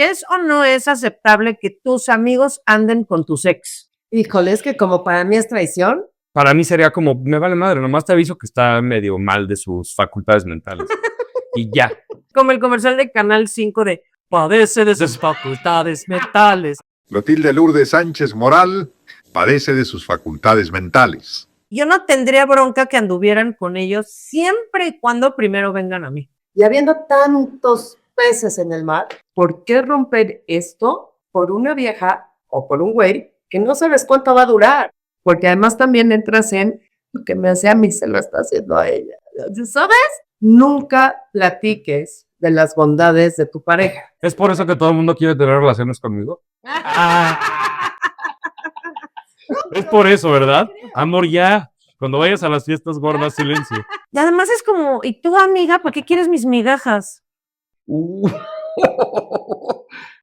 ¿Es o no es aceptable que tus amigos anden con tus ex? Híjole, es que como para mí es traición. Para mí sería como, me vale madre, nomás te aviso que está medio mal de sus facultades mentales. Y ya. Como el comercial de Canal 5 de padece de sus facultades mentales. Clotilde Lourdes Sánchez Moral padece de sus facultades mentales. Yo no tendría bronca que anduvieran con ellos siempre y cuando primero vengan a mí. Y habiendo tantos peces en el mar, ¿por qué romper esto por una vieja o por un güey que no sabes cuánto va a durar? Porque además también entras en lo que me hace a mí, se lo está haciendo a ella. ¿Sabes? Nunca platiques de las bondades de tu pareja. ¿Es por eso que todo el mundo quiere tener relaciones conmigo? Es por eso, ¿verdad? Amor, ya. Cuando vayas a las fiestas gordas, silencio. Y además es como, ¿y tú, amiga, por qué quieres mis migajas?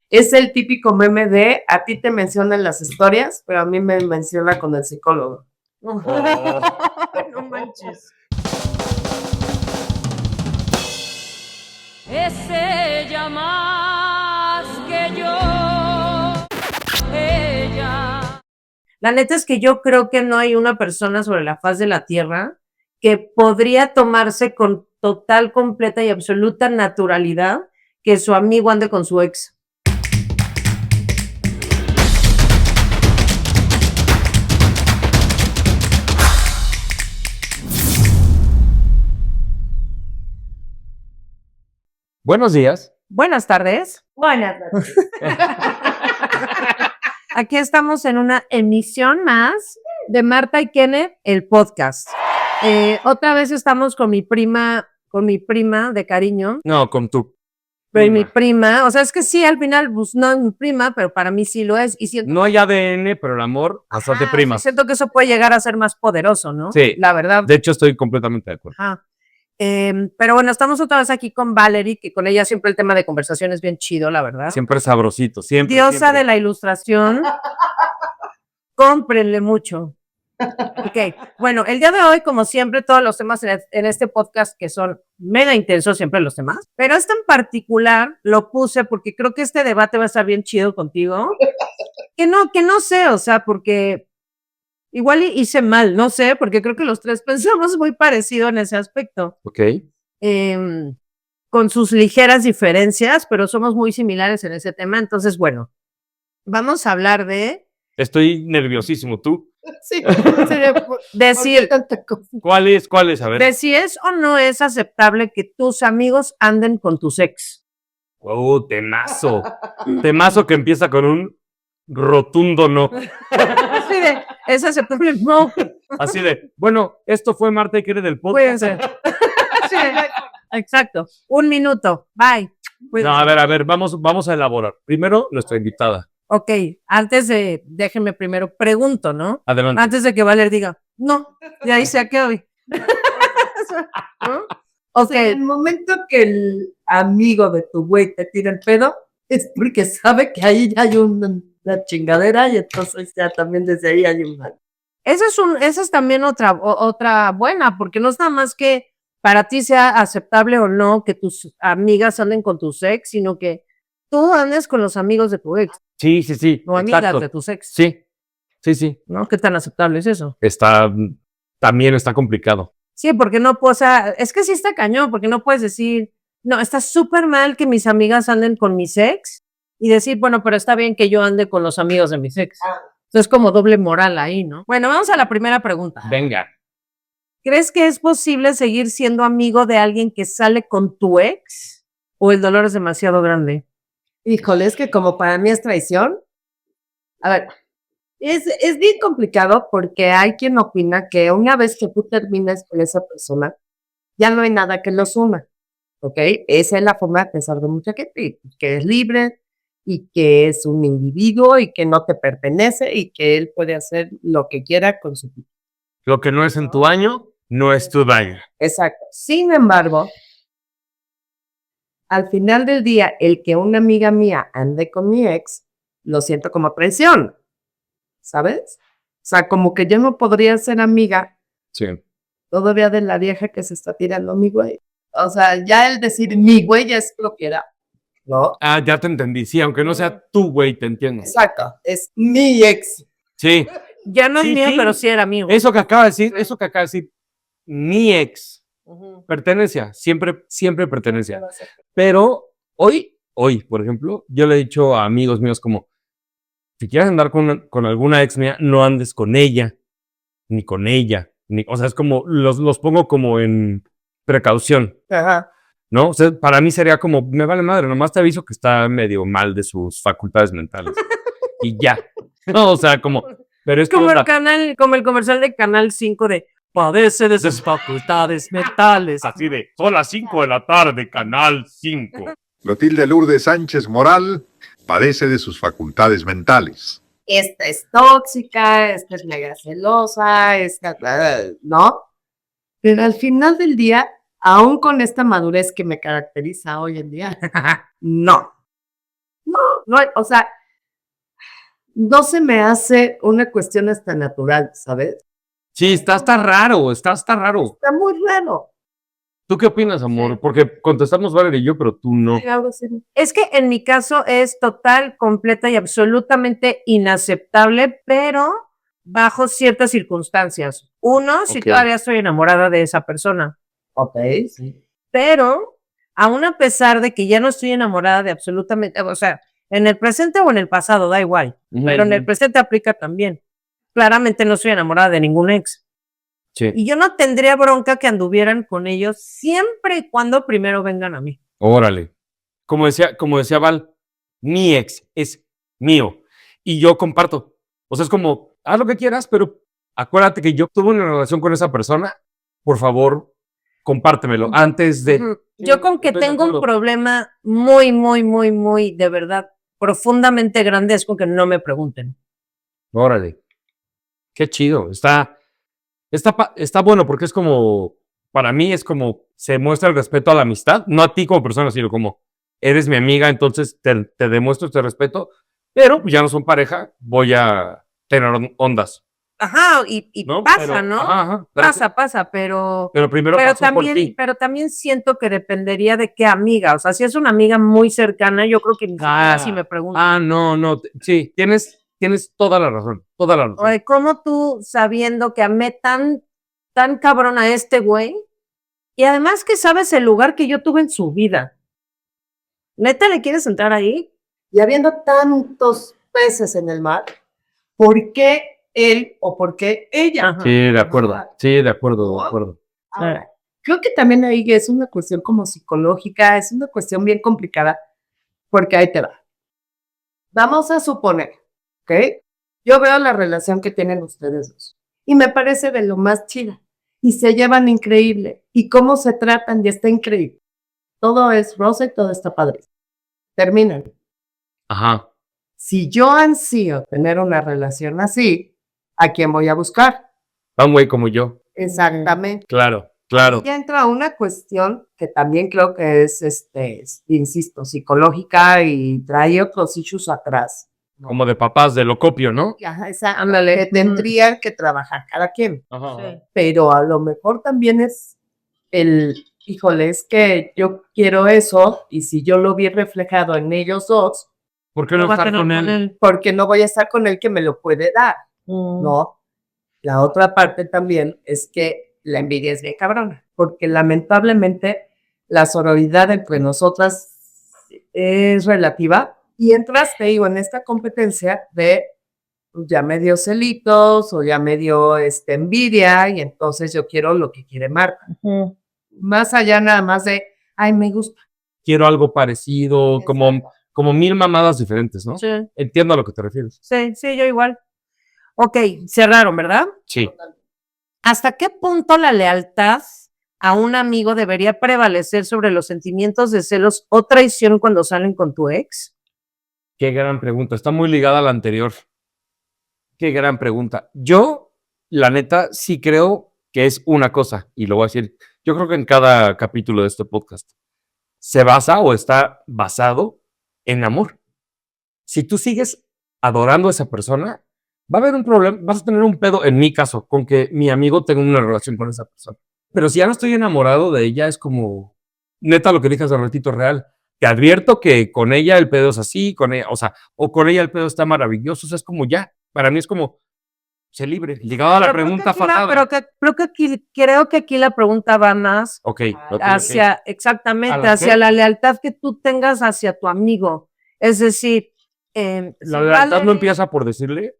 Es el típico meme de a ti te mencionan las historias, pero a mí me menciona con el psicólogo. No manches. Es ella más que yo. Ella. La neta es que yo creo que no hay una persona sobre la faz de la tierra que podría tomarse con total, completa y absoluta naturalidad que su amigo ande con su ex. Buenos días. Buenas tardes. Buenas noches. Aquí estamos en una emisión más de Marta y Kenneth, el podcast. Otra vez estamos con mi prima de cariño. No, con tu. Pero mi prima, o sea, es que sí, al final, pues no es mi prima, pero para mí sí lo es. Y siento, No hay ADN, pero el amor, hasta de primas. siento que eso puede llegar a ser más poderoso, ¿no? Sí. La verdad. De hecho, estoy completamente de acuerdo. Ajá. Pero bueno, estamos otra vez aquí con Valerie, que con ella siempre el tema de conversación es bien chido, la verdad. Siempre sabrosito, siempre. Diosa siempre. de la ilustración. Cómprenle mucho. Ok, bueno, el día de hoy, como siempre, todos los temas en este podcast que son mega intensos, siempre los temas, pero este en particular lo puse porque creo que este debate va a estar bien chido contigo. Que no sé, o sea, porque igual hice mal, no sé, porque creo que los tres pensamos muy parecido en ese aspecto. Ok. Con sus ligeras diferencias, pero somos muy similares en ese tema. Entonces, bueno, vamos a hablar de Estoy nerviosísimo. ¿Tú? Sí, decir, ¿Cuál es? A ver. de si es o no es aceptable que tus amigos anden con tus ex. Temazo. Temazo que empieza con un rotundo no. Así de, ¿es aceptable? No. Así de, bueno, esto fue Marta y Kenneth del podcast. Cuídense. Sí, exacto. 1 minuto. Bye. Cuídense. No, a ver, vamos a elaborar. Primero, nuestra invitada. Ok, déjenme primero pregunto, ¿no? Adelante. Antes de que Valer diga, no, y ahí se quedó. ¿No? O sea, en el momento que el amigo de tu güey te tira el pedo, es porque sabe que ahí ya hay una chingadera y entonces ya también desde ahí hay un mal. Esa es también otra buena, porque no es nada más que para ti sea aceptable o no que tus amigas anden con tus ex, sino que tú andes con los amigos de tu ex, Sí. o amigas exacto. de tus ex. Sí. ¿No? ¿Qué tan aceptable es eso? También está complicado. Sí, porque no puedo, o sea, es que sí está cañón, porque no puedes decir, no, está súper mal que mis amigas anden con mis ex, y decir, bueno, pero está bien que yo ande con los amigos de mis ex. Entonces, como doble moral ahí, ¿no? Bueno, vamos a la primera pregunta. Venga. ¿Crees que es posible seguir siendo amigo de alguien que sale con tu ex? ¿O el dolor es demasiado grande? Híjole, es que como para mí es traición. A ver, es bien complicado porque hay quien opina que una vez que tú terminas con esa persona, ya no hay nada que los una, ¿ok? Esa es la forma de pensar de mucha gente, que es libre y que es un individuo y que no te pertenece y que él puede hacer lo que quiera con su vida. Lo que no es en tu año, no es tu daño. Exacto. Sin embargo, al final del día, el que una amiga mía ande con mi ex, lo siento como traición, ¿sabes? O sea, como que yo no podría ser amiga Sí. todavía de la vieja que se está tirando a mi güey. O sea, ya el decir mi güey ya es propiedad. ¿no? Ah, ya te entendí. Sí, aunque no sea tú, güey, te entiendo. Exacto, es mi ex. Sí. Ya no Sí, es mío, sí. pero sí era mío. Eso que acaba de decir, mi ex, Ujú. pertenencia, siempre pertenencia. Pero hoy, por ejemplo, yo le he dicho a amigos míos como, si quieres andar con alguna ex mía, no andes con ella, ni con ella. O sea, es como, los pongo como en precaución, Ajá. ¿no? O sea, para mí sería como, me vale madre, nomás te aviso que está medio mal de sus facultades mentales. Y ya. No, o sea, como, pero es Como que como el comercial de Canal 5 de padece de sus facultades mentales. así de, son las 5 de la tarde, Canal 5. Clotilde Lourdes Sánchez Moral padece de sus facultades mentales. Esta es tóxica, esta es mega celosa, esta, ¿no? Pero al final del día, aún con esta madurez que me caracteriza hoy en día, no. No, o sea, no se me hace una cuestión hasta natural, ¿sabes? Sí, está raro. Está muy raro. ¿Tú qué opinas, amor? Porque contestamos Valeria y yo, pero tú no. Algo así. Es que en mi caso es total, completa y absolutamente inaceptable, pero bajo ciertas circunstancias. Uno, si Ok. todavía estoy enamorada de esa persona, Ok, sí. pero aún a pesar de que ya no estoy enamorada de absolutamente, o sea, en el presente o en el pasado, da igual, pero en el presente aplica también. Claramente no estoy enamorada de ningún ex. Sí. Y yo no tendría bronca que anduvieran con ellos siempre y cuando primero vengan a mí. Órale. Como decía Val, mi ex es mío. Y yo comparto. O sea, es como, haz lo que quieras, pero acuérdate que yo tuve una relación con esa persona. Por favor, compártemelo antes de. Ujú. Yo con que Estoy de tengo un acuerdo. problema muy, de verdad, profundamente grande es con que no me pregunten. Órale. Qué chido. Está bueno porque es como, para mí es como, se muestra el respeto a la amistad, no a ti como persona, sino como, eres mi amiga, entonces te demuestro este respeto, pero ya no son pareja, voy a tener ondas, Ajá, y ¿no? pasa, Pero, ¿no? ajá, Pasa, pero primero pasó por ti. pero también siento que dependería de qué amiga. O sea, si es una amiga muy cercana, yo creo que ni siquiera si me preguntan. No, sí, tienes toda la razón, Oye, ¿cómo tú sabiendo que amé tan cabrón a este güey? Y además que sabes el lugar que yo tuve en su vida. ¿Neta le quieres entrar ahí? Y habiendo tantos peces en el mar, ¿por qué él o por qué ella? Ajá. Sí, de acuerdo. Ahora, creo que también ahí es una cuestión como psicológica, es una cuestión bien complicada, porque ahí te va. Vamos a suponer, ¿ok? Yo veo la relación que tienen ustedes dos y me parece de lo más chida y se llevan increíble y cómo se tratan y está increíble. Todo es rosa y todo está padre. Terminan. Ajá. Si yo ansío tener una relación así, ¿a quién voy a buscar? A un güey como yo. Exactamente. Claro. Ya entra una cuestión que también creo que es, insisto, psicológica y trae otros issues atrás. ¿no? Como de papás, de lo copio, ¿no? Ajá, esa, Ándale. que tendrían que trabajar cada quien. Ajá. Pero a lo mejor también es híjole, es que yo quiero eso y si yo lo vi reflejado en ellos dos, ¿Por qué no va a estar tener con él? porque no voy a estar con el que me lo puede dar, ¿no? La otra parte también es que la envidia es bien cabrona, porque lamentablemente la sororidad entre nosotras es relativa y entras, te digo, en esta competencia de pues, ya me dio celitos o ya me dio envidia y entonces yo quiero lo que quiere Marta. Más allá nada más de, ay, me gusta. Quiero algo parecido, como mil mamadas diferentes, ¿no? Sí, Entiendo a lo que te refieres. sí, yo igual. Ok, cerraron, ¿verdad? Sí. ¿Hasta qué punto la lealtad a un amigo debería prevalecer sobre los sentimientos de celos o traición cuando salen con tu ex? Qué gran pregunta. Está muy ligada a la anterior. Qué gran pregunta. Yo, la neta, sí creo que es una cosa, y lo voy a decir, yo creo que en cada capítulo de este podcast, se basa o está basado en amor. Si tú sigues adorando a esa persona, va a haber un problema, vas a tener un pedo, en mi caso, con que mi amigo tenga una relación con esa persona. Pero si ya no estoy enamorado de ella, es como, neta, lo que dije hace ratito real, te advierto que con ella el pedo es así, con ella, o sea, o con ella el pedo está maravilloso, o sea, es como ya, para mí es como, sé libre. Llegado a la Pero creo que pregunta aquí la- fatal. pero que- creo que aquí la pregunta va más Ok, ok, hacia, ok. exactamente, ¿A la hacia qué? la lealtad que tú tengas hacia tu amigo. Es decir, La si lealtad no Valerie- empieza por decirle.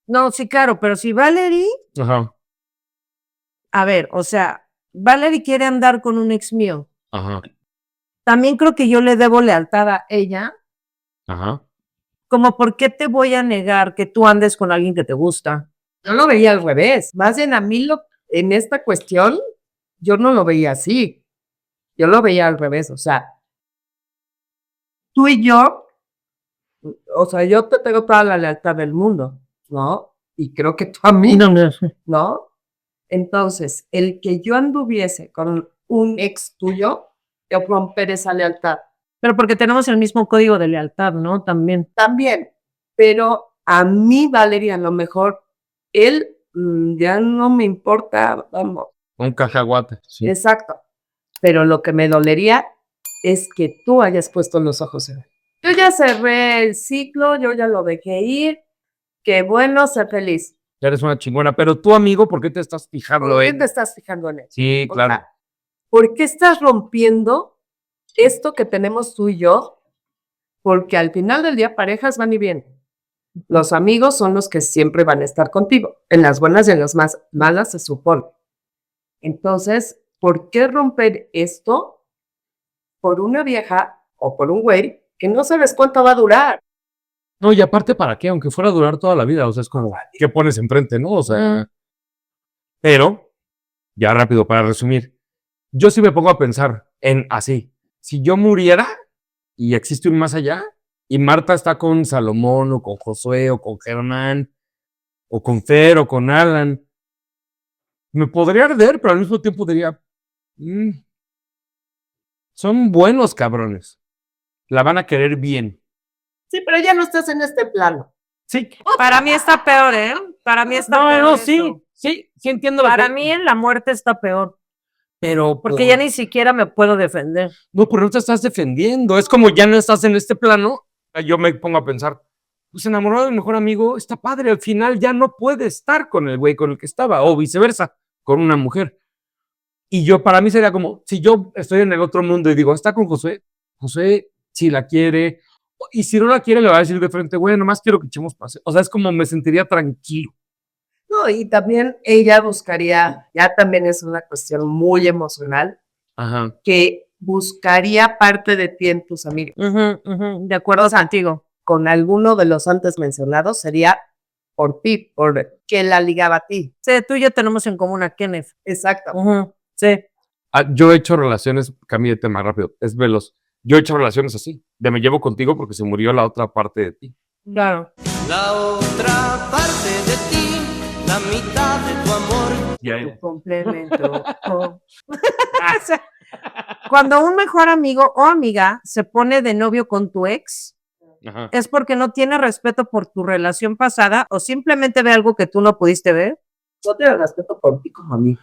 No, sí, claro, pero si Valerie, Ajá, a ver, o sea, Valerie quiere andar con un ex mío. ajá, También creo que yo le debo lealtad a ella, ajá. como por qué te voy a negar que tú andes con alguien que te gusta. Yo lo veía al revés. Más bien a mí en esta cuestión, yo no lo veía así. Yo lo veía al revés. O sea, tú y yo, o sea, yo te tengo toda la lealtad del mundo, ¿no? Y creo que tú a mí, ¿no? Entonces, el que yo anduviese con un ex tuyo, yo romper esa lealtad. Pero porque tenemos el mismo código de lealtad, ¿no? También. También, pero a mí, Valeria, a lo mejor él ya no me importa, vamos, Un cacahuate. Sí. exacto. Pero lo que me dolería es que tú hayas puesto los ojos en él. Yo ya cerré el ciclo, yo ya lo dejé ir, qué bueno, sé feliz. Ya eres una chingona, pero tú, amigo, ¿por qué te estás fijando ¿Por qué en? te estás fijando en él? Sí, O claro. sea, ¿por qué estás rompiendo esto que tenemos tú y yo? Porque al final del día parejas van y vienen. Los amigos son los que siempre van a estar contigo. En las buenas y en las más malas se supone. Entonces, ¿por qué romper esto por una vieja o por un güey que no sabes cuánto va a durar? No, y aparte, ¿para qué? Aunque fuera a durar toda la vida, o sea, es como, ¿qué pones enfrente, no? O sea, pero, ya rápido, para resumir, yo sí me pongo a pensar en así, si yo muriera y existe un más allá, y Marta está con Salomón, o con Josué, o con Germán, o con Fer, o con Alan, me podría arder, pero al mismo tiempo diría, "Mm, son buenos cabrones, la van a querer bien". Sí, pero ya no estás en este plano. Sí, Para mí está peor, ¿eh? Para mí está no, peor. no, eso. sí entiendo la Para mí en la muerte está peor. pero Porque ya ni siquiera me puedo defender. no, pero no te estás defendiendo. Es como ya no estás en este plano. Yo me pongo a pensar, pues enamorado del mejor amigo está padre. Al final ya no puede estar con el güey con el que estaba, o viceversa, con una mujer. Y yo, para mí sería como, si yo estoy en el otro mundo y digo, está con Josué, Josué, si la quiere, y si no la quiere, le va a decir de frente, güey, nomás quiero que echemos pase. O sea, es como me sentiría tranquilo. No, y también ella buscaría, ya también es una cuestión muy emocional, Ajá. que buscaría parte de ti en tus amigos. De acuerdo contigo. Con alguno de los antes mencionados sería por ti, por que la ligaba a ti. Sí, tú y yo tenemos en común a Kenneth. Exacto. Sí. Yo he hecho relaciones, cambio de tema rápido, es veloz. Yo he hecho relaciones así, de me llevo contigo porque se murió la otra parte de ti. Claro. La otra parte de ti, la mitad de tu amor. Tu complemento. O sea, cuando un mejor amigo o amiga se pone de novio con tu ex, Ajá. es porque no tiene respeto por tu relación pasada o simplemente ve algo que tú no pudiste ver. Yo te respeto por ti como a mí.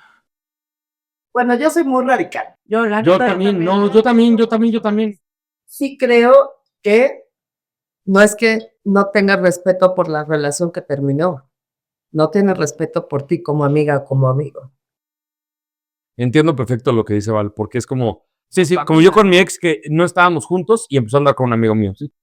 Bueno, yo soy muy radical. Yo, la Yo neta, también, no, yo también. Sí creo que no es que no tengas respeto por la relación que terminó. No tienes respeto por ti como amiga o como amigo. Entiendo perfecto lo que dice Val, porque es como, sí, como yo con mi ex que no estábamos juntos y empezó a andar con un amigo mío, sí.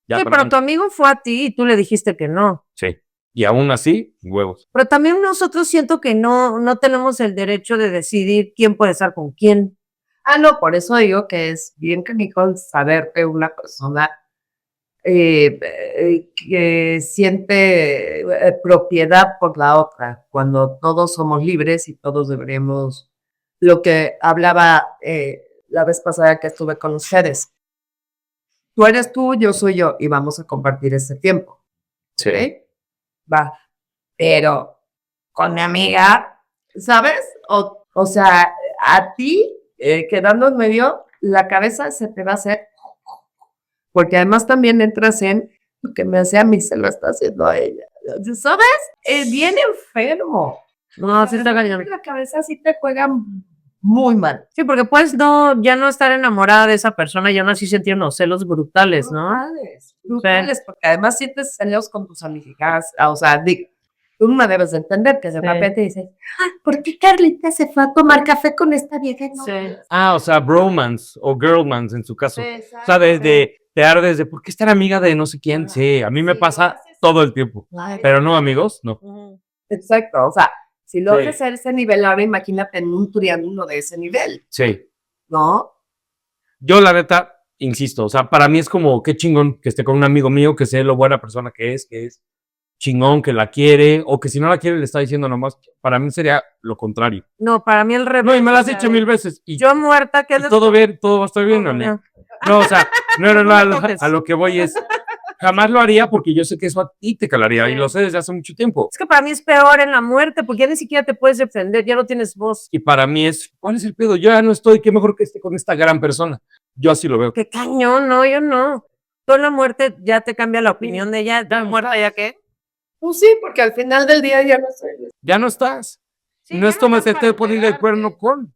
Ya, Sí, perdón. pero tu amigo fue a ti y tú le dijiste que no. Sí. Y aún así, huevos. Pero también nosotros siento que no tenemos el derecho de decidir quién puede estar con quién. Ah, no, por eso digo que es bien canijo saber que una persona que siente propiedad por la otra, cuando todos somos libres y todos deberíamos, lo que hablaba la vez pasada que estuve con ustedes. Tú eres tú, yo soy yo, y vamos a compartir este tiempo. Sí. ¿Ok? Va. Pero con mi amiga, ¿sabes? O sea, a ti, quedando en medio, la cabeza se te va a hacer. Porque además también entras en lo que me hace a mí, se lo está haciendo a ella. ¿Sabes? Bien enfermo. No, sí está cañón. La cabeza sí te juega muy mal. Sí, porque puedes ya no estar enamorada de esa persona y aún así sentir unos celos brutales, ¿no? Brutales, porque además sientes celos con tus amigas, o sea, tú me debes de entender que de Sí. repente dices, ¿por qué Carlita se fue a tomar café con esta vieja? No, O sea, bromance o girlmance en su caso. exacto. O sea, te ardes de, ¿por qué estar amiga de no sé quién? Sí, a mí me pasa todo el tiempo. Ay, Pero no, amigos, no. exacto, o sea, si lo Sí. haces a ese nivel, ahora imagínate en un triángulo de ese nivel, Sí. ¿no? Yo, la neta, insisto, o sea, para mí es como, qué chingón que esté con un amigo mío, que sé lo buena persona que es chingón, que la quiere, o que si no la quiere le está diciendo nomás. Para mí sería lo contrario. No, para mí el revés. No, y me lo has o sea, dicho 1000 veces. Y Yo muerta, ¿qué y todo bien, todo va a estar bien, ¿o no? No, o sea, no, a lo que voy es, jamás lo haría porque yo sé que eso a ti te calaría y lo sé desde hace mucho tiempo. Es que para mí es peor en la muerte, porque ya ni siquiera te puedes defender, ya no tienes voz. Y para mí es, ¿cuál es el pedo? Yo ya no estoy, qué mejor que esté con esta gran persona. Yo así lo veo. Qué cañón, no, yo no. Tú en la muerte ya te cambia la opinión de ella, ya muerta, ¿ya qué? Pues sí, porque al final del día ya no soy. Ya no estás. Sí, no ya es no como estás se para te poner el pegarte. cuerno con.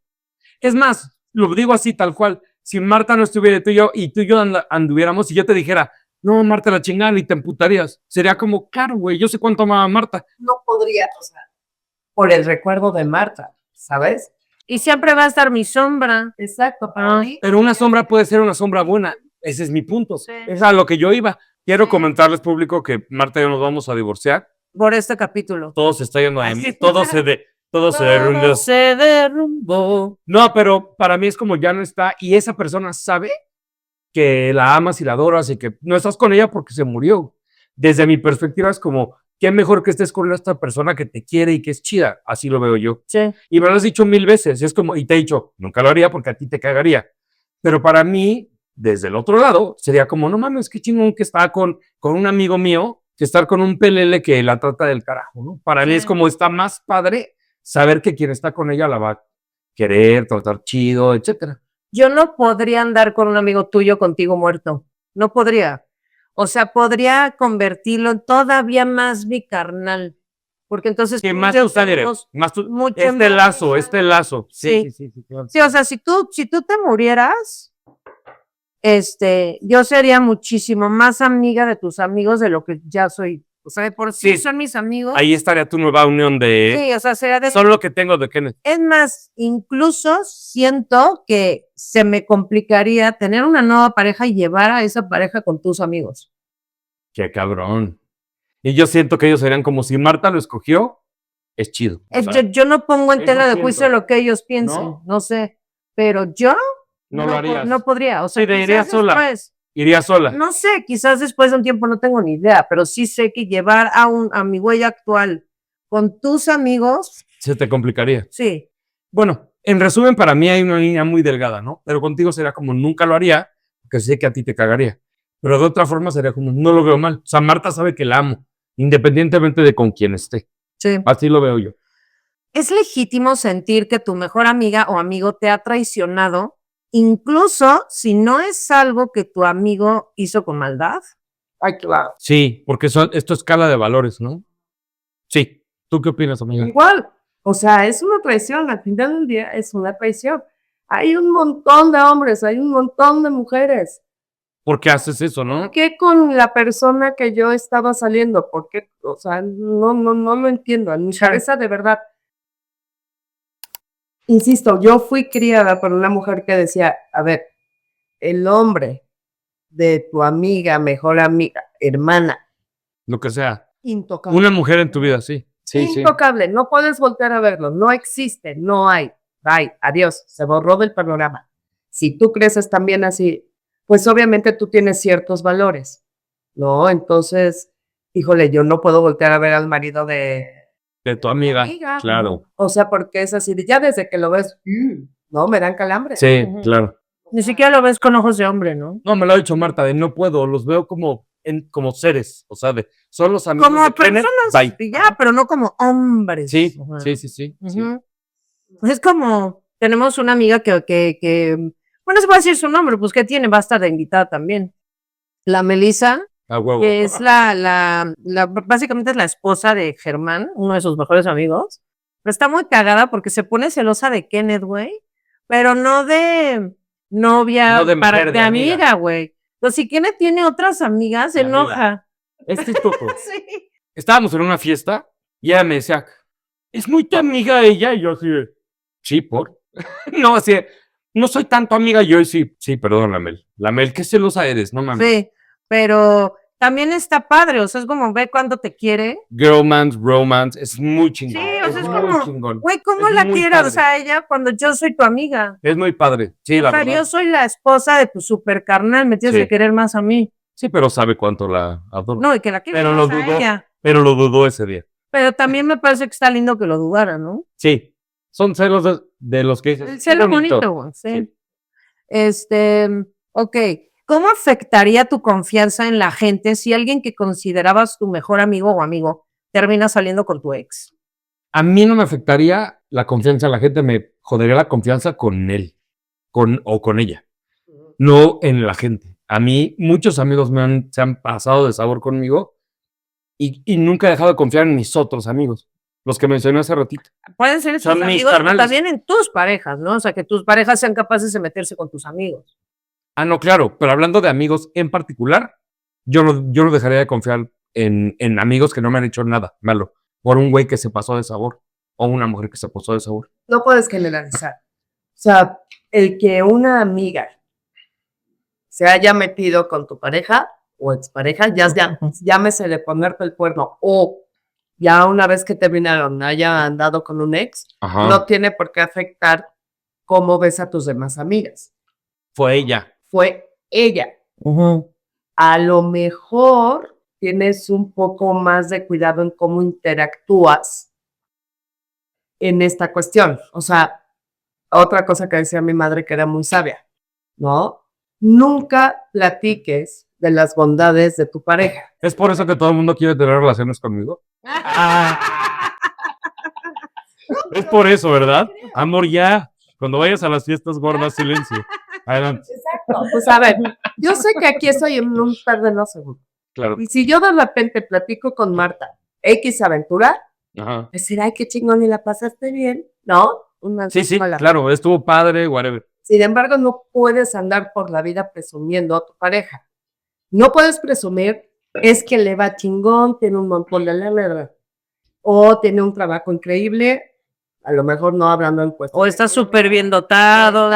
Es más, lo digo así tal cual. Si Marta no estuviera tú y yo anduviéramos y yo te dijera, no, Marta la chingada y te emputarías. Sería como, claro, güey, yo sé cuánto amaba a Marta. No podría, o sea, por el recuerdo de Marta, ¿sabes? Y siempre va a estar mi sombra. Exacto, para mí. Pero una sombra puede ser una sombra buena. Ese es mi punto. Sí. Es a lo que yo iba. Quiero comentarles, público, que Marta y yo nos vamos a divorciar. Por este capítulo. Todo se está yendo a mí. Así. Todo se derrumbó. Se derrumbó. No, pero para mí es como ya no está. Y esa persona sabe que la amas y la adoras y que no estás con ella porque se murió. Desde mi perspectiva es como, qué mejor que estés con esta persona que te quiere y que es chida. Así lo veo yo. Sí. Y me lo has dicho 1000 veces. Es como, y te he dicho, nunca lo haría porque a ti te cagaría. Pero para mí, desde el otro lado, sería como, no mames, qué chingón que está con un amigo mío que estar con un pelele que la trata del carajo, ¿no? Para mí es como, está más padre saber que quien está con ella la va a querer, tratar chido, etcétera. Yo no podría andar con un amigo tuyo contigo muerto. No podría. O sea, podría convertirlo en todavía más mi carnal. Porque entonces. Que tú y más yo tu sangre, tenemos más tu, mucho este más lazo, hija. este lazo. Sí. Sí, claro. Sí, o sea, si tú te murieras, yo sería muchísimo más amiga de tus amigos de lo que ya soy. O sea, de por sí Sí. son mis amigos. Ahí estaría tu nueva unión de, Sí, o sea, sería de. son lo que tengo de Kenneth. Es más, incluso siento que se me complicaría tener una nueva pareja y llevar a esa pareja con tus amigos. Qué cabrón. Y yo siento que ellos serían como si Marta lo escogió, es chido. O sea, Yo no pongo en eso tela de siento. juicio lo que ellos piensen, ¿No? no sé, pero yo no lo harías. no podría. O sea, Sí, te quizás irías sola. después, Iría sola. no sé, quizás después de un tiempo no tengo ni idea, pero sí sé que llevar a mi huella actual con tus amigos, Se te complicaría. sí. Bueno, en resumen, para mí hay una línea muy delgada, ¿no? Pero contigo sería como nunca lo haría, porque sé que a ti te cagaría. Pero de otra forma sería como, no lo veo mal. O sea, Marta sabe que la amo, independientemente de con quién esté. Sí. Así lo veo yo. Es legítimo sentir que tu mejor amiga o amigo te ha traicionado, incluso si no es algo que tu amigo hizo con maldad. Ay, claro. Sí, porque esto es escala de valores, ¿no? Sí. ¿Tú qué opinas, amiga? Igual, o sea, es una traición, al final del día es una traición. Hay un montón de hombres, hay un montón de mujeres. ¿Por qué haces eso, no? ¿Por qué con la persona que yo estaba saliendo? ¿Por qué? O sea, no lo entiendo. En mi cabeza, de verdad. Insisto, yo fui criada por una mujer que decía, a ver, el hombre de tu amiga, mejor amiga, hermana, Lo que sea. intocable. Una mujer en tu vida, sí. Intocable, no puedes voltear a verlo, no existe, no hay. Bye, adiós, se borró del panorama. Si tú creces también así, pues obviamente tú tienes ciertos valores, ¿no? Entonces, híjole, yo no puedo voltear a ver al marido de De tu amiga. amiga. Claro. O sea, porque es así, ya desde que lo ves, no, me dan calambre. Sí, Ujú. claro. Ni siquiera lo ves con ojos de hombre, ¿no? No, me lo ha dicho Marta, de no puedo, los veo como seres, o sea, son los amigos Como de Kenneth, personas, bye. ya, pero no como hombres. Sí, Ajá. sí. Ujú. Es como, tenemos una amiga que, bueno, se puede decir su nombre, pues que tiene, va a estar de invitada también. La Melissa, A huevo. que es básicamente es la esposa de Germán, uno de sus mejores amigos, pero está muy cagada porque se pone celosa de Kenneth, güey, pero no de novia, No de mujer, de de amiga. amiga, güey. Entonces, si Kenneth tiene otras amigas, se De amiga. enoja. Es chistoso. Sí. Estábamos en una fiesta y ella me decía, ¿es muy tu amiga ella? Y yo así de, sí, ¿por? No, así de, no soy tanto amiga. Yo sí, perdón, Lamel, qué celosa eres, no mames. Sí, pero también está padre, o sea, es como ve cuando te quiere. Girlmans, romance, es muy chingón. Sí, o sea, es muy como, chingón. güey, ¿cómo Es la muy quieras? padre. O sea, ella cuando yo soy tu amiga. Es muy padre. Sí, O la sea, verdad. yo soy la esposa de tu super carnal, me tienes Sí. que querer más a mí. Sí, pero sabe cuánto la adoro. No, y que la quieres Pero más lo a dudó. ella. Pero lo dudó ese día. Pero también me parece que está lindo que lo dudara, ¿no? Sí, son celos de los que dices. El celo bonito, güey, sí. Ok. ¿Cómo afectaría tu confianza en la gente si alguien que considerabas tu mejor amigo o amigo termina saliendo con tu ex? A mí no me afectaría la confianza en la gente, me jodería la confianza con él o con ella, no en la gente. A mí, muchos amigos se han pasado de sabor conmigo y nunca he dejado de confiar en mis otros amigos, los que mencioné hace ratito. Pueden ser tus Son mis amigos, pero carnales. también en tus parejas, ¿no? O sea, que tus parejas sean capaces de meterse con tus amigos. Ah, no, claro, pero hablando de amigos en particular, yo no dejaría de confiar en amigos que no me han hecho nada malo, por un güey que se pasó de sabor o una mujer que se pasó de sabor. No puedes generalizar. O sea, el que una amiga se haya metido con tu pareja o expareja, llámese de ponerte el cuerno o ya una vez que terminaron haya andado con un ex, Ajá. no tiene por qué afectar cómo ves a tus demás amigas. Fue ella. Fue ella. A lo mejor tienes un poco más de cuidado en cómo interactúas en esta cuestión. O sea, otra cosa que decía mi madre que era muy sabia, ¿no? Nunca platiques de las bondades de tu pareja. ¿Es por eso que todo el mundo quiere tener relaciones conmigo? Es por eso, ¿verdad? Amor, ya. Cuando vayas a las fiestas gordas, silencio. Adelante. Exacto. Pues a ver, yo sé que aquí estoy en un terreno seguro. Claro. Y si yo de repente platico con Marta, X aventura, Ajá. decir, ay, qué chingón y la pasaste bien, ¿no? Sí, Mala. claro, estuvo padre, whatever. Sin embargo, no puedes andar por la vida presumiendo a tu pareja. No puedes presumir, es que le va chingón, tiene un montón de lana, o tiene un trabajo increíble, a lo mejor no hablando en cuestión. O está súper bien dotado.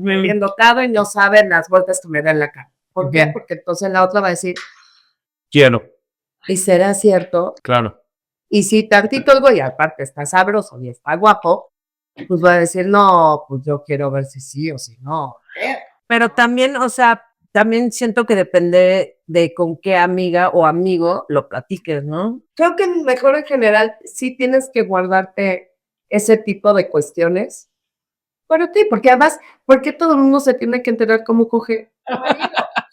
Bien dotado y no sabe las vueltas que me da en la cara. ¿Por qué? Porque entonces la otra va a decir, Quiero, ¿y será cierto? claro. Y si tantito el güey aparte está sabroso y está guapo, pues va a decir, no, pues yo quiero ver si sí o si no. Pero también, o sea, también siento que depende de con qué amiga o amigo lo platiques, ¿no? Creo que mejor en general sí tienes que guardarte ese tipo de cuestiones para ti, porque además, ¿por qué todo el mundo se tiene que enterar cómo coge?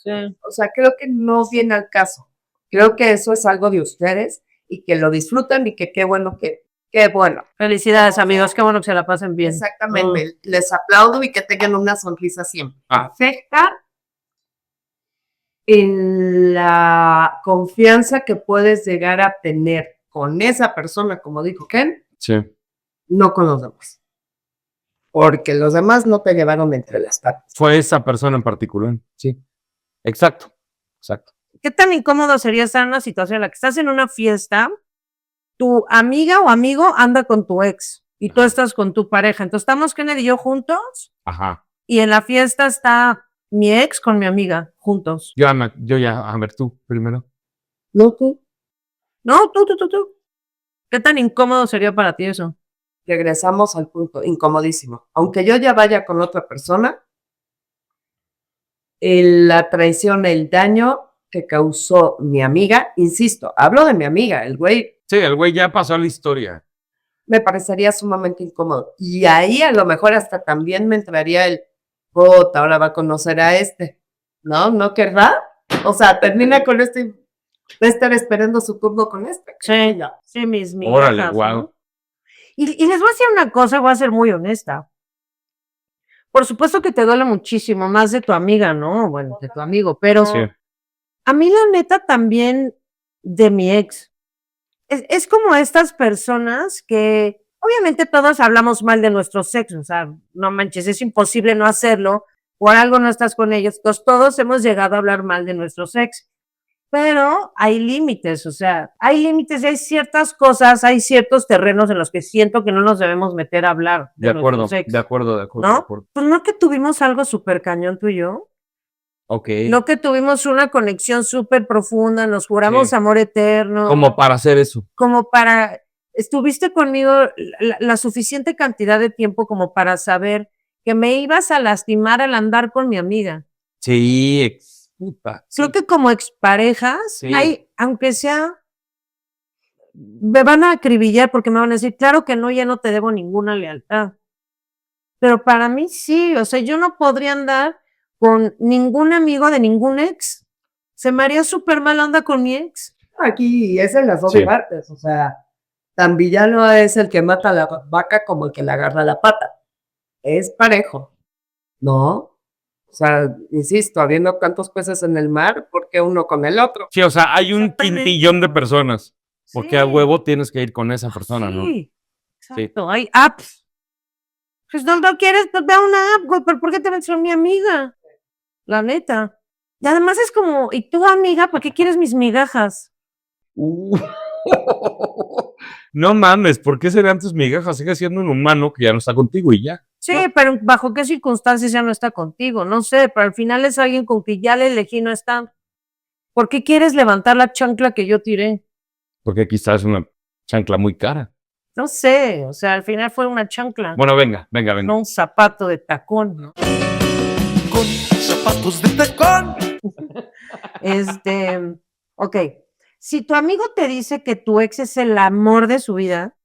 Sí. O sea, creo que no viene al caso. Creo que eso es algo de ustedes y que lo disfrutan y que qué bueno qué bueno. Felicidades, amigos, qué bueno que se la pasen bien. Exactamente. Les aplaudo y que tengan una sonrisa siempre. Afecta en la confianza que puedes llegar a tener con esa persona, como dijo Ken, Sí. no con los demás. Porque los demás no te llevaron entre las patas. Fue esa persona en particular. Sí. Exacto. ¿Qué tan incómodo sería estar en una situación en la que estás en una fiesta, tu amiga o amigo anda con tu ex y tú estás con tu pareja? Entonces estamos Kennedy y yo juntos Ajá. y en la fiesta está mi ex con mi amiga juntos. Yo ya, a ver tú primero. No tú. No, tú. ¿Qué tan incómodo sería para ti eso? Regresamos al punto, incomodísimo. Aunque yo ya vaya con otra persona, la traición, el daño que causó mi amiga, insisto, hablo de mi amiga, el güey Sí, el güey ya pasó a la historia. me parecería sumamente incómodo. Y ahí a lo mejor hasta también me entraría el, puta, ahora va a conocer a este. ¿No? ¿No querrá? O sea, termina con este y va a estar esperando su turno con este. Sí, sí, mis Órale, hijas, guau. ¿no? Y les voy a decir una cosa, voy a ser muy honesta. Por supuesto que te duele muchísimo, más de tu amiga, ¿no? Bueno, de tu amigo, pero Sí. a mí la neta también de mi ex. Es como estas personas que obviamente todos hablamos mal de nuestros ex, o sea, no manches, es imposible no hacerlo, por algo no estás con ellos, entonces todos hemos llegado a hablar mal de nuestros ex, pero hay límites, o sea, hay límites y hay ciertas cosas, hay ciertos terrenos en los que siento que no nos debemos meter a hablar De acuerdo, nuestros ex, de acuerdo, de acuerdo, ¿no? de acuerdo. Pues no que tuvimos algo súper cañón tú y yo, Ok. no que tuvimos una conexión súper profunda, nos juramos Sí. amor eterno, Como para hacer eso. como para, estuviste conmigo la suficiente cantidad de tiempo como para saber que me ibas a lastimar al andar con mi amiga. Sí, puta. Creo que como exparejas, Sí. hay, aunque sea, me van a acribillar porque me van a decir, claro que no, ya no te debo ninguna lealtad. Pero para mí sí, o sea, yo no podría andar con ningún amigo de ningún ex. Se me haría súper mal onda con mi ex. Aquí es en las dos Sí. partes, o sea, tan villano es el que mata a la vaca como el que le agarra la pata. Es parejo, ¿no? O sea, insisto, habiendo tantos peces en el mar, ¿por qué uno con el otro? Sí, o sea, hay un Exactamente. quintillón de personas. Porque a Sí. huevo tienes que ir con esa persona, ¿no? Sí, exacto. Hay apps. Pues no quieres, pues ve a una app, güey, pero ¿por qué te ves con mi amiga? La neta. Y además es como, ¿y tú, amiga, por qué quieres mis migajas? No mames, ¿por qué serían tus migajas? Sigue siendo un humano que ya no está contigo y ya. Sí, pero ¿bajo qué circunstancias ya no está contigo? No sé, pero al final es alguien con quien ya le elegí no estar. ¿Por qué quieres levantar la chancla que yo tiré? Porque quizás es una chancla muy cara. No sé, o sea, al final fue una chancla, Bueno, venga, venga, venga. no un zapato de tacón, ¿no? Con zapatos de tacón. Ok, si tu amigo te dice que tu ex es el amor de su vida,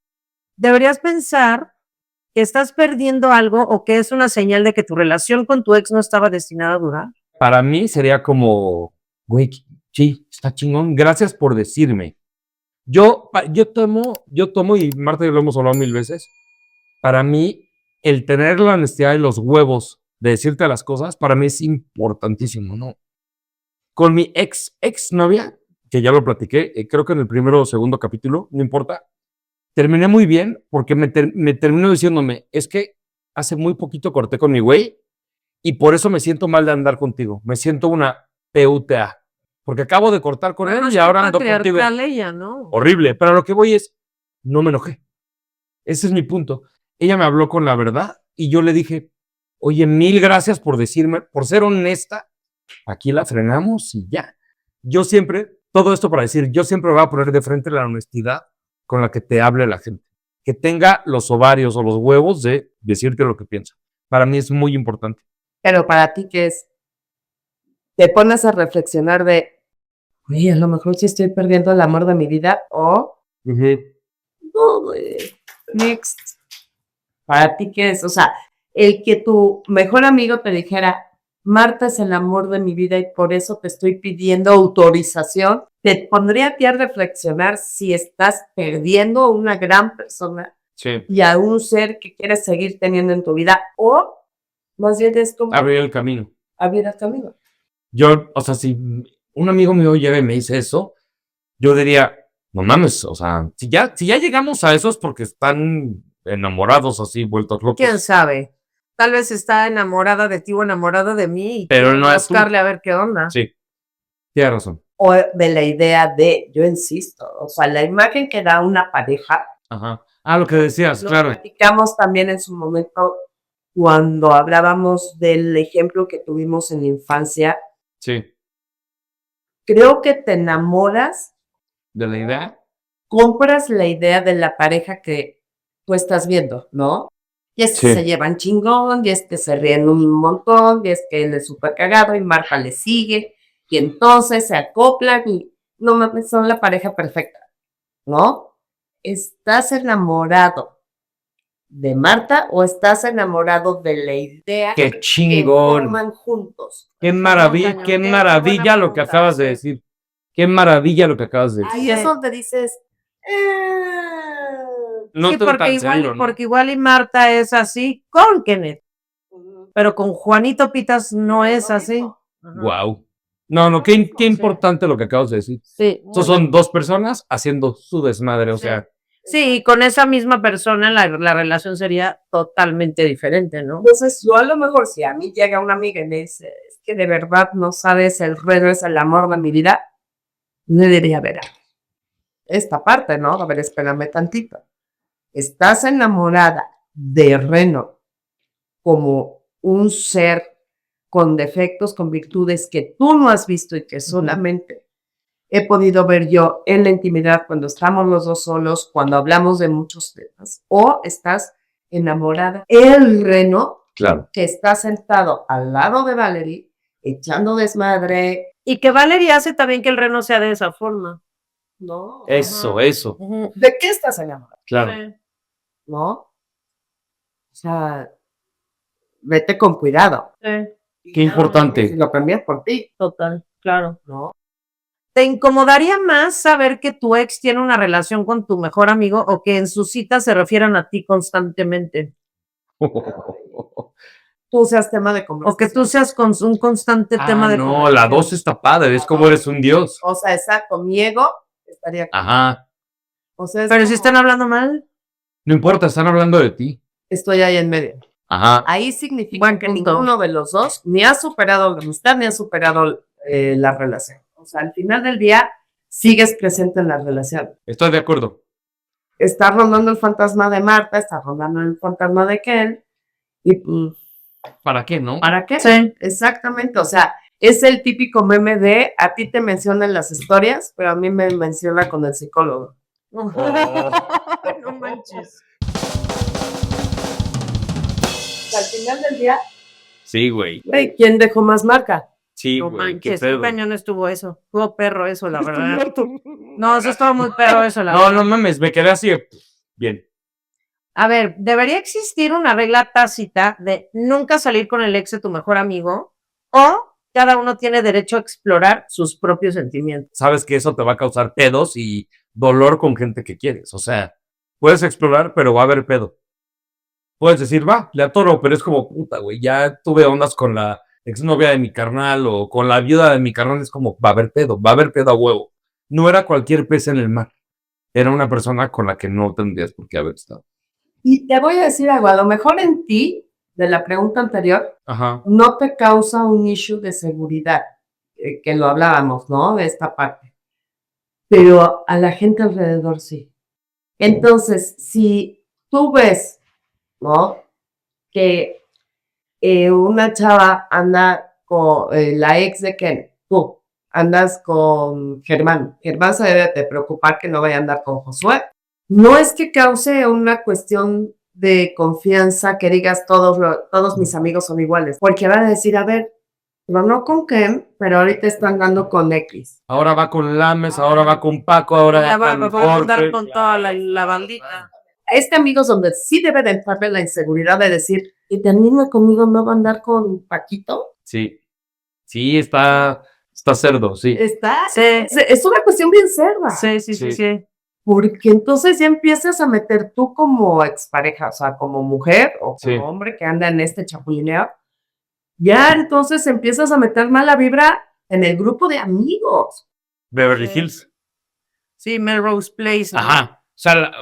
deberías pensar que estás perdiendo algo o que es una señal de que tu relación con tu ex no estaba destinada a durar. Para mí sería como, güey, sí, está chingón. Gracias por decirme. Yo tomo, y Marta y lo hemos hablado 1000 veces. Para mí, el tener la honestidad y los huevos de decirte las cosas, para mí es importantísimo, ¿no? Con mi ex novia, que ya lo platiqué, creo que en el primero o segundo capítulo, no importa, terminé muy bien porque me terminó diciéndome, es que hace muy poquito corté con mi güey y por eso me siento mal de andar contigo. Me siento una PUTA. Porque acabo de cortar con él y ahora ando contigo. patriarcal ella, ¿no? Horrible. Pero a lo que voy es, no me enojé. Ese es mi punto. Ella me habló con la verdad y yo le dije, oye, 1000 gracias por decirme, por ser honesta. Aquí la frenamos y ya. Yo siempre, todo esto para decir, yo siempre voy a poner de frente la honestidad con la que te hable la gente. Que tenga los ovarios o los huevos de decirte lo que piensa. Para mí es muy importante. Pero para ti, ¿qué es? Te pones a reflexionar de, oye, a lo mejor sí estoy perdiendo el amor de mi vida o, no, güey, next. Para ti, ¿qué es? O sea, el que tu mejor amigo te dijera, Marta es el amor de mi vida y por eso te estoy pidiendo autorización, te pondría a ti a reflexionar si estás perdiendo una gran persona Sí. y a un ser que quieres seguir teniendo en tu vida o más bien es como Abrir el camino. abrir el camino. Yo, o sea, si un amigo mío llega y me dice eso, yo diría, no mames, o sea, si ya llegamos a eso es porque están enamorados así, vueltos locos. ¿Quién sabe? Tal vez está enamorada de ti o enamorada de mí y Pero quiere no es tú. buscarle a ver qué onda. Sí, tienes razón. O de la idea de, yo insisto, o sea, la imagen que da una pareja, Ajá. Ah, lo que decías, lo claro. platicamos también en su momento cuando hablábamos del ejemplo que tuvimos en la infancia. Sí. Creo que te enamoras, De la idea. compras la idea de la pareja que tú estás viendo, ¿no? Y es que Sí. se llevan chingón, y es que se ríen un montón, y es que él es súper cagado, y Marta le sigue, y entonces se acoplan, y no mames, son la pareja perfecta, ¿no? ¿Estás enamorado de Marta o estás enamorado de la idea Qué que chingón. forman juntos? Qué maravilla, cañón, qué qué maravilla buena lo que pregunta, acabas de sí. decir. Qué maravilla lo que acabas de decir. Ahí es donde dices, No Sí, estoy porque tan igual, seguro, ¿no? porque igual y Marta es así con Kenneth, pero con Juanito Pitas no es así. Ajá. Wow. No, qué importante lo que acabas de decir. Sí, Estos son dos personas haciendo su desmadre, o Sí. sea, Sí, con esa misma persona la relación sería totalmente diferente, ¿no? Entonces, yo a lo mejor, si a mí llega una amiga y me dice, es que de verdad no sabes, el Reno es el amor de mi vida, le diría, ver, esta parte, ¿no? A ver, espérame tantito. Estás enamorada de Reno como un ser con defectos, con virtudes que tú no has visto y que solamente he podido ver yo en la intimidad cuando estamos los dos solos, cuando hablamos de muchos temas, o estás enamorada el Reno Claro. que está sentado al lado de Valerie, echando desmadre, Y que Valeria hace también que el Reno sea de esa forma. ¿no? Eso, Ajá. eso. Ujú. ¿De qué estás enamorada? Claro. Sí. ¿No? O sea, vete con cuidado. Sí, Qué importante. Si lo cambias por ti, total, claro. ¿no? ¿Te incomodaría más saber que tu ex tiene una relación con tu mejor amigo o que en sus citas se refieran a ti constantemente? Tú seas tema de O conversación. que tú seas un constante tema de No, conversación. la 2 está padre, es como eres un dios. O sea, exacto, mi ego estaría... Ajá. O sea, es Pero si como, están hablando mal, No importa, están hablando de ti. estoy ahí en medio. Ajá. Ahí significa Buen que punto. ninguno de los dos ni ha superado la amistad ni ha superado la relación. O sea, al final del día sigues presente en la relación. Estoy de acuerdo. Está rondando el fantasma de Marta, está rondando el fantasma de Ken. Y pues, ¿Para qué, no? ¿para qué? sí. Exactamente. O sea, es el típico meme de a ti te mencionan las historias, pero a mí me menciona con el psicólogo. No manches. O sea, al final del día, Sí, güey. güey, ¿quién dejó más marca? Sí, No güey. Qué manches, pedo. qué cañón estuvo eso. Estuvo perro eso, la verdad. No, eso estuvo muy perro eso, la No, verdad. no mames, me quedé así. Bien. A ver, debería existir una regla tácita de nunca salir con el ex de tu mejor amigo o cada uno tiene derecho a explorar sus propios sentimientos. Sabes que eso te va a causar pedos y dolor con gente que quieres. O sea, puedes explorar, pero va a haber pedo. Puedes decir, va, le atoro, pero es como, puta, güey, ya tuve ondas con la exnovia de mi carnal o con la viuda de mi carnal. Es como, va a haber pedo a huevo. No era cualquier pez en el mar. Era una persona con la que no tendrías por qué haber estado. Y te voy a decir algo, a lo mejor en ti, de la pregunta anterior, Ajá. no te causa un issue de seguridad, que lo hablábamos, ¿no? De esta parte. Pero a la gente alrededor sí. Entonces, si tú ves, ¿no? Que una chava anda con la ex de Ken, tú andas con Germán, Germán se debe de preocupar que no vaya a andar con Josué. No es que cause una cuestión de confianza que digas todos mis amigos son iguales, porque van a decir, a ver, pero no con Ken, pero ahorita están dando con X. Ahora va con Lames, ahora va con Paco, ahora Ya va va, con a andar Jorge. con toda la bandita. Este amigo es donde sí debe de entrarle la inseguridad de decir, y termina conmigo, no va a andar con Paquito. Sí. Sí, está cerdo, sí. Está, Sí, es una cuestión bien cerda. sí, sí, Sí. sí, sí. Porque entonces ya empiezas a meter tú como expareja, o sea, como mujer o como Sí. hombre que anda en este chapulineo, ya entonces empiezas a meter mala vibra en el grupo de amigos. Beverly Sí. Hills. Sí, Melrose Place. ¿no? Ajá. O sea,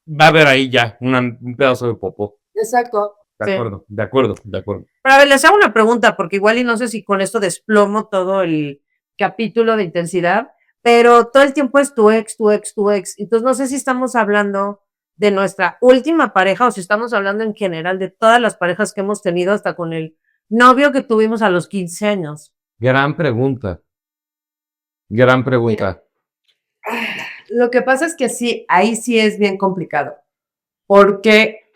va a haber ahí ya un pedazo de popó. Exacto. De Sí. acuerdo, de acuerdo, de acuerdo. Pero a ver, les hago una pregunta, porque igual y no sé si con esto desplomo todo el capítulo de intensidad, pero todo el tiempo es tu ex, tu ex, tu ex. Entonces no sé si estamos hablando de nuestra última pareja o si estamos hablando en general de todas las parejas que hemos tenido hasta con el novio que tuvimos a los 15 años. Gran pregunta. Gran pregunta. Lo que pasa es que sí, ahí sí es bien complicado. Porque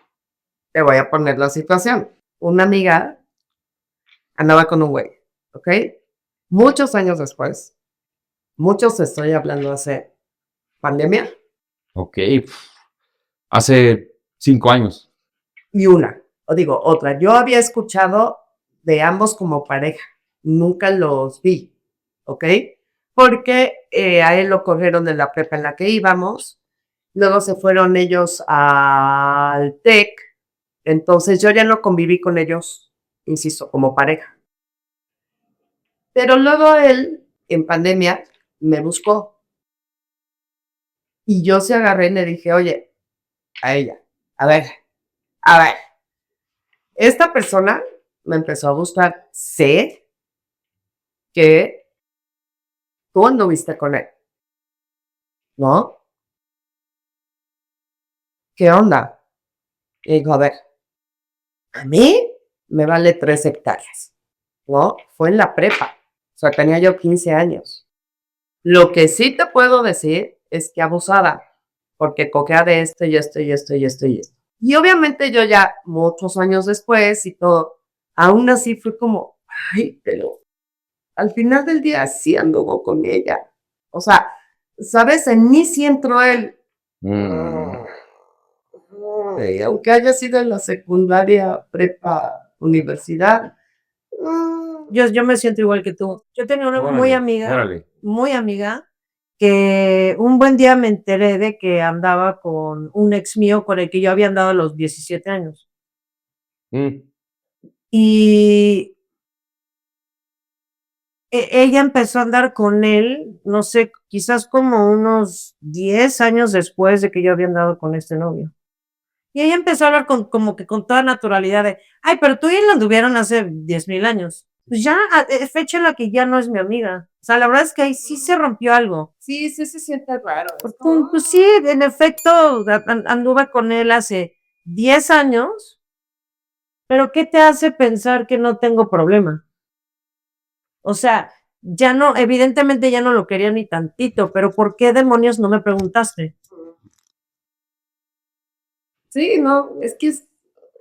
te voy a poner la situación. Una amiga andaba con un güey, ¿ok? Muchos años después, muchos estoy hablando hace pandemia, Ok. Hace 5 años. y otra. Yo había escuchado de ambos como pareja, nunca los vi, ¿ok? Porque a él lo corrieron de la prepa en la que íbamos, luego se fueron ellos al TEC, entonces yo ya no conviví con ellos, insisto, como pareja. Pero luego él, en pandemia, me buscó. Y yo se agarré y le dije, oye, a ella. A ver. Esta persona me empezó a gustar. Sé que tú anduviste con él, ¿no? ¿Qué onda? Y dijo, a ver, a mí me vale 3 hectáreas, ¿no? Fue en la prepa. O sea, tenía yo 15 años. Lo que sí te puedo decir es que abusada, porque coquea de esto y esto y esto y esto y esto. Y obviamente yo ya, muchos años después y todo, aún así fue como, ay, pero al final del día sí anduvo con ella. O sea, ¿sabes? En mí sí entró él. Aunque haya sido en la secundaria, prepa, universidad. Yo me siento igual que tú. Yo tenía una Órale. muy amiga, que un buen día me enteré de que andaba con un ex mío con el que yo había andado a los 17 años. Mm. Y ella empezó a andar con él, no sé, quizás como unos 10 años después de que yo había andado con este novio. Y ella empezó a hablar como que con toda naturalidad de, ay, pero tú y él anduvieron hace 10,000 años. Pues ya, fecha en la que ya no es mi amiga. O sea, la verdad es que ahí sí se rompió algo. Sí, sí se siente raro. Pues, pues sí, en efecto, anduve con él hace 10 años, pero ¿qué te hace pensar que no tengo problema? O sea, ya no, evidentemente ya no lo quería ni tantito, pero ¿por qué demonios no me preguntaste? Sí, no,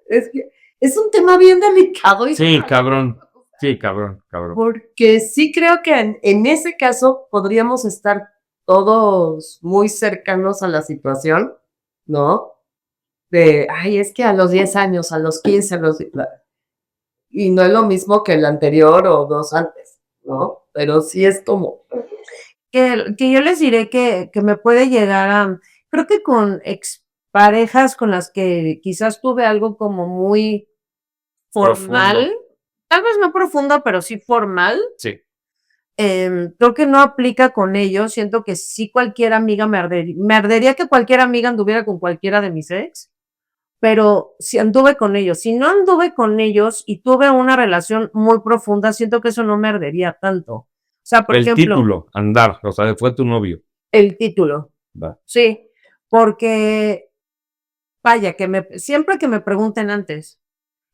es un tema bien delicado. Y Sí, cabrón. Sí, cabrón. porque sí creo que en ese caso podríamos estar todos muy cercanos a la situación, ¿no? De, ay, es que a los 10 años, a los 15, y no es lo mismo que el anterior o 2 antes, ¿no? Pero sí es como, Que yo les diré que me puede llegar a, creo que con exparejas con las que quizás tuve algo como muy formal, Profundo. tal vez no profundo, pero sí formal. Sí. Creo que no aplica con ellos. Siento que sí cualquier amiga me ardería que cualquier amiga anduviera con cualquiera de mis ex, pero si anduve con ellos, si no anduve con ellos y tuve una relación muy profunda, siento que eso no me ardería tanto. O sea, por El ejemplo, título, andar, o sea, fue tu novio. el título. Va. Sí, porque vaya, siempre que me pregunten antes,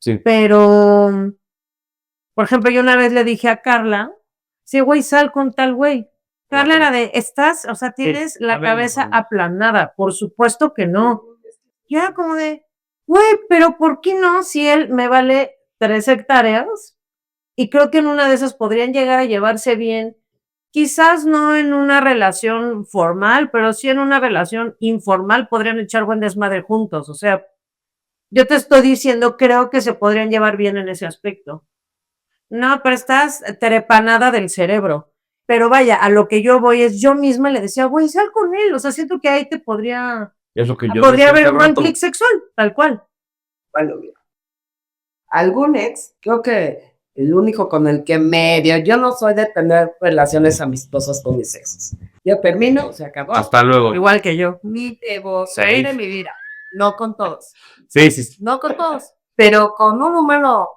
Sí. pero, por ejemplo, yo una vez le dije a Carla, sí, güey, sal con tal güey. Carla era de, o sea, tienes la a ver, cabeza no. aplanada. Por supuesto que no. Yo era como de, güey, pero ¿por qué no? Si él me vale 3 hectáreas y creo que en una de esas podrían llegar a llevarse bien. Quizás no en una relación formal, pero sí en una relación informal podrían echar buen desmadre juntos. O sea, yo te estoy diciendo, creo que se podrían llevar bien en ese aspecto. No, pero estás trepanada del cerebro. Pero vaya, a lo que yo voy es, yo misma le decía, güey, sal con él. O sea, siento que ahí te podría Es lo que yo decía decía haber hace un buen rato. clic sexual, tal cual. bueno, mira, algún ex, creo que el único con el que medio, yo no soy de tener relaciones amistosas con mis exes. Yo termino, se acabó. Hasta luego. Igual que yo. Ni debo Sí. seguir en mi vida. No con todos. Sí, sí. No con todos. Pero con un número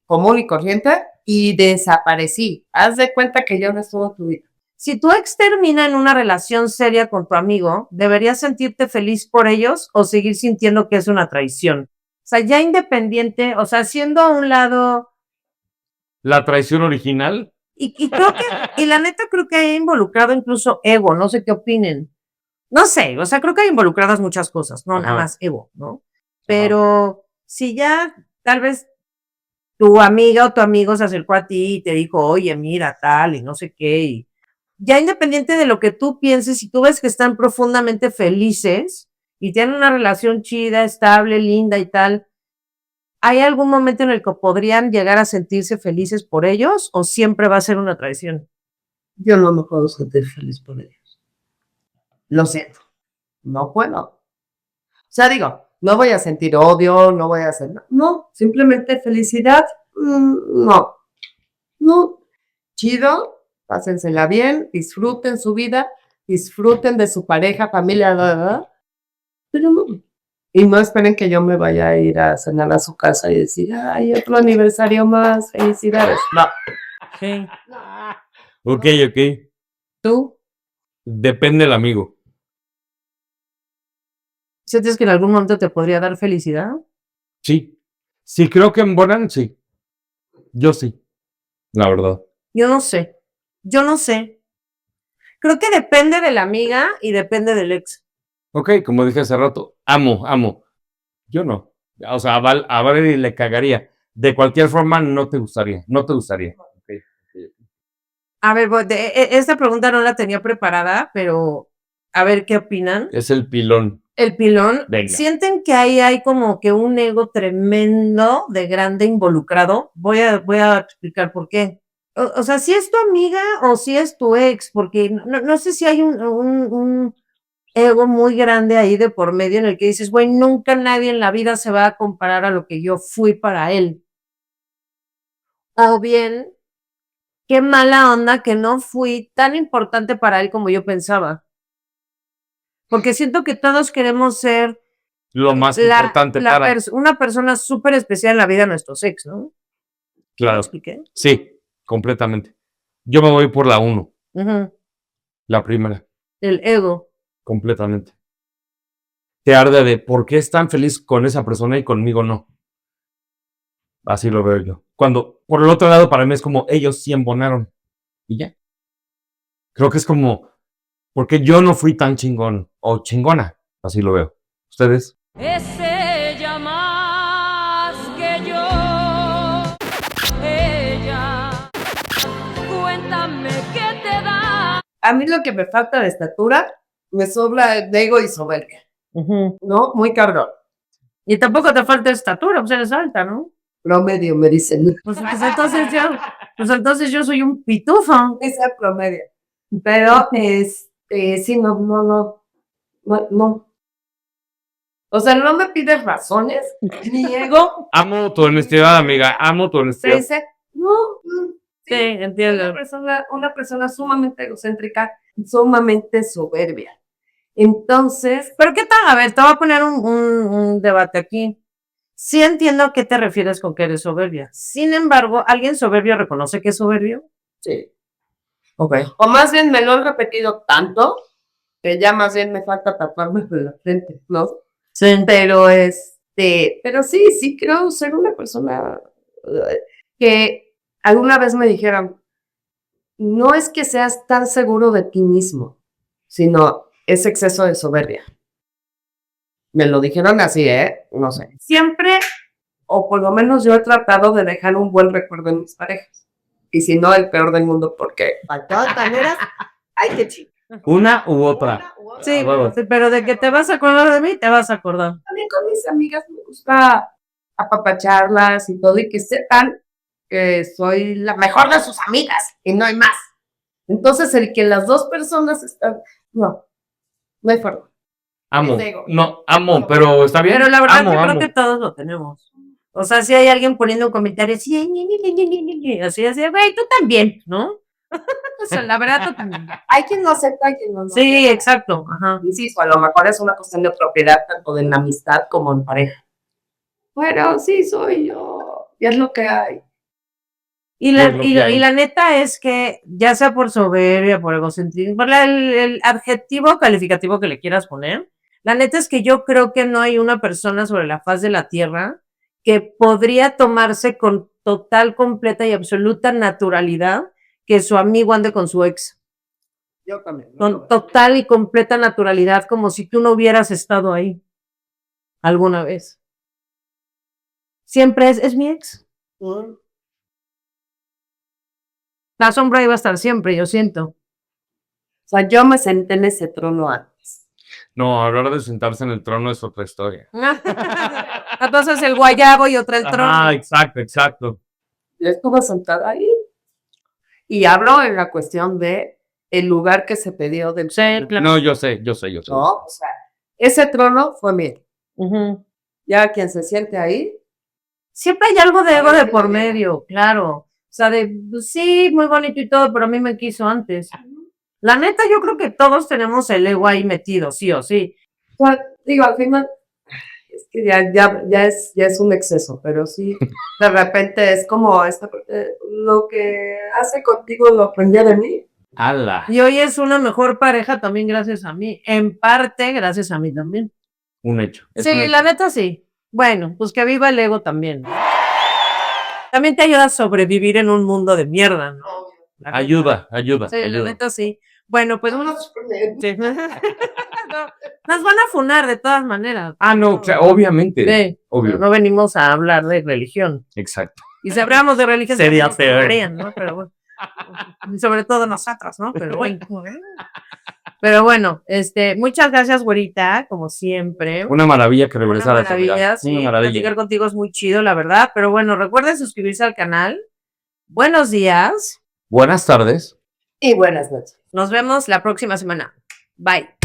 común y corriente y desaparecí. Haz de cuenta que yo no estuve en tu vida. Si tu ex termina en una relación seria con tu amigo, ¿deberías sentirte feliz por ellos o seguir sintiendo que es una traición? O sea, ya independiente, o sea, siendo a un lado, La traición original. y creo que, y la neta creo que hay involucrado incluso ego, no sé qué opinen. No sé, o sea, creo que hay involucradas muchas cosas, no nada Ajá. más ego, ¿no? Pero si ya tal vez tu amiga o tu amigo se acercó a ti y te dijo, oye, mira, tal, y no sé qué, y ya independiente de lo que tú pienses, si tú ves que están profundamente felices y tienen una relación chida, estable, linda y tal, ¿hay algún momento en el que podrían llegar a sentirse felices por ellos o siempre va a ser una traición? Yo no me puedo sentir feliz por ellos. Lo siento. No puedo. O sea, digo, no voy a sentir odio, no voy a hacer nada. No, simplemente felicidad. No. No. Chido, pásensela bien, disfruten su vida, disfruten de su pareja, familia, bla, bla, bla, pero no. Y no esperen que yo me vaya a ir a cenar a su casa y decir, ay, otro aniversario más, felicidades. No. Sí. Ok, ok. ¿Tú? Depende del amigo. ¿Sientes que en algún momento te podría dar felicidad? Sí. Sí, creo que en Bonan, sí. Yo sí. La verdad. Yo no sé. Yo no sé. Creo que depende de la amiga y depende del ex. Ok, como dije hace rato, amo. Yo no. O sea, a Valerie le cagaría. De cualquier forma, no te gustaría. No te gustaría. Ok. A ver, esta pregunta no la tenía preparada, pero a ver qué opinan. Es el pilón. El pilón, Venga. ¿sienten que ahí hay como que un ego tremendo de grande involucrado? Voy a explicar por qué. O sea, si es tu amiga o si es tu ex, porque no sé si hay un ego muy grande ahí de por medio en el que dices, güey, nunca nadie en la vida se va a comparar a lo que yo fui para él. O bien, qué mala onda que no fui tan importante para él como yo pensaba. Porque siento que todos queremos ser Lo más importante para. una persona súper especial en la vida de nuestros ex, ¿no? ¿Me Claro. expliqué? Sí, completamente. Yo me voy por la 1, Ujú. la primera, El ego. completamente. Te arde de por qué es tan feliz con esa persona y conmigo no. Así lo veo yo. Cuando, por el otro lado, para mí es como ellos sí embonaron. Y ya. Creo que es como, porque yo no fui tan chingón o chingona. Así lo veo. ¿Ustedes? Es ella más que yo. Ella, cuéntame qué te da. A mí lo que me falta de estatura, me sobra de ego y soberbia, ¿no? Muy cabrón. Y tampoco te falta estatura, pues eres alta, ¿no? Promedio, me dicen. Pues entonces yo soy un pitufo. Esa promedio. Pero, sí, no. O sea, no me pides razones, ni ego. Amo tu honestidad, amiga. Amo tu Se honestidad. dice, no, Sí, entiendo. una persona sumamente egocéntrica, sumamente soberbia. Entonces, Pero ¿qué tal? A ver, te voy a poner un debate aquí. Sí entiendo a qué te refieres con que eres soberbia. Sin embargo, ¿alguien soberbio reconoce que es soberbio? sí. Ok. O más bien me lo he repetido tanto que ya más bien me falta taparme de la frente, ¿no? Sí. Pero sí creo ser una persona que alguna vez me dijeron, no es que seas tan seguro de ti mismo, sino es exceso de soberbia. Me lo dijeron así, no sé. Siempre, o por lo menos yo he tratado de dejar un buen recuerdo en mis parejas. Y si no, el peor del mundo, porque de todas maneras, hay que chingar. Una u otra. Sí, Huevo. sí, pero de que te vas a acordar de mí, te vas a acordar. También con mis amigas me gusta apapacharlas y todo, y que sepan que soy la mejor de sus amigas y no hay más. Entonces, el que las dos personas están, no hay forma. Amo. Es ego. No, amo, pero está bien. Pero la verdad amo, que amo. creo que todos lo tenemos. O sea, si hay alguien poniendo un comentario así, así, güey, tú también, ¿no? O sea, la verdad tú también. Hay quien no acepta, hay quien no. Sí, exacto. Ajá. Insisto, a lo mejor es una cuestión de propiedad, tanto en amistad como en pareja. Bueno, sí, soy yo. Y es lo que hay. Y Es lo que hay. la neta es que, ya sea por soberbia, por egocentrismo, por el adjetivo calificativo que le quieras poner, la neta es que yo creo que no hay una persona sobre la faz de la tierra que podría tomarse con total, completa y absoluta naturalidad que su amigo ande con su ex. Yo también. Con total y completa naturalidad, como si tú no hubieras estado ahí alguna vez. Siempre es mi ex. La sombra iba a estar siempre, yo siento. O sea, yo me senté en ese trono antes. No, hablar de sentarse en el trono es otra historia. Entonces el guayabo y otra el trono. Ah, exacto. Yo estuve sentada ahí. Y hablo en la cuestión de el lugar que se pidió del Sí, claro. No, yo sé. No, o sea, ese trono fue mío. Ujú. Ya quien se siente ahí, Siempre hay algo de ego de por medio, claro. O sea, pues sí, muy bonito y todo, pero a mí me quiso antes. La neta, yo creo que todos tenemos el ego ahí metido, sí o sí. o sea, digo, al final, es que ya es un exceso, pero sí, de repente es como lo que hace contigo lo aprendí de mí. ¡Hala! Y hoy es una mejor pareja también gracias a mí. En parte gracias a mí también. Un hecho. Es Sí, un hecho. la neta sí. Bueno, pues que viva el ego también. También te ayuda a sobrevivir en un mundo de mierda, ¿no? La neta. Ayuda. Sí, la neta sí. Bueno, pues sí. No, nos van a funar de todas maneras. Ah, no, obviamente. Sí, Obvio. no venimos a hablar de religión. Exacto. Y si habláramos de religión, Sería nos peor. funarían, ¿no? Pero bueno. Y sobre todo nosotras, ¿no? Pero bueno. Pero bueno, muchas gracias, güerita, como siempre. Una maravilla que Una regresara. maravilla, sí, Una maravilla. platicar contigo es muy chido, la verdad. Pero bueno, recuerden suscribirse al canal. Buenos días. Buenas tardes. Y buenas noches. Nos vemos la próxima semana. Bye.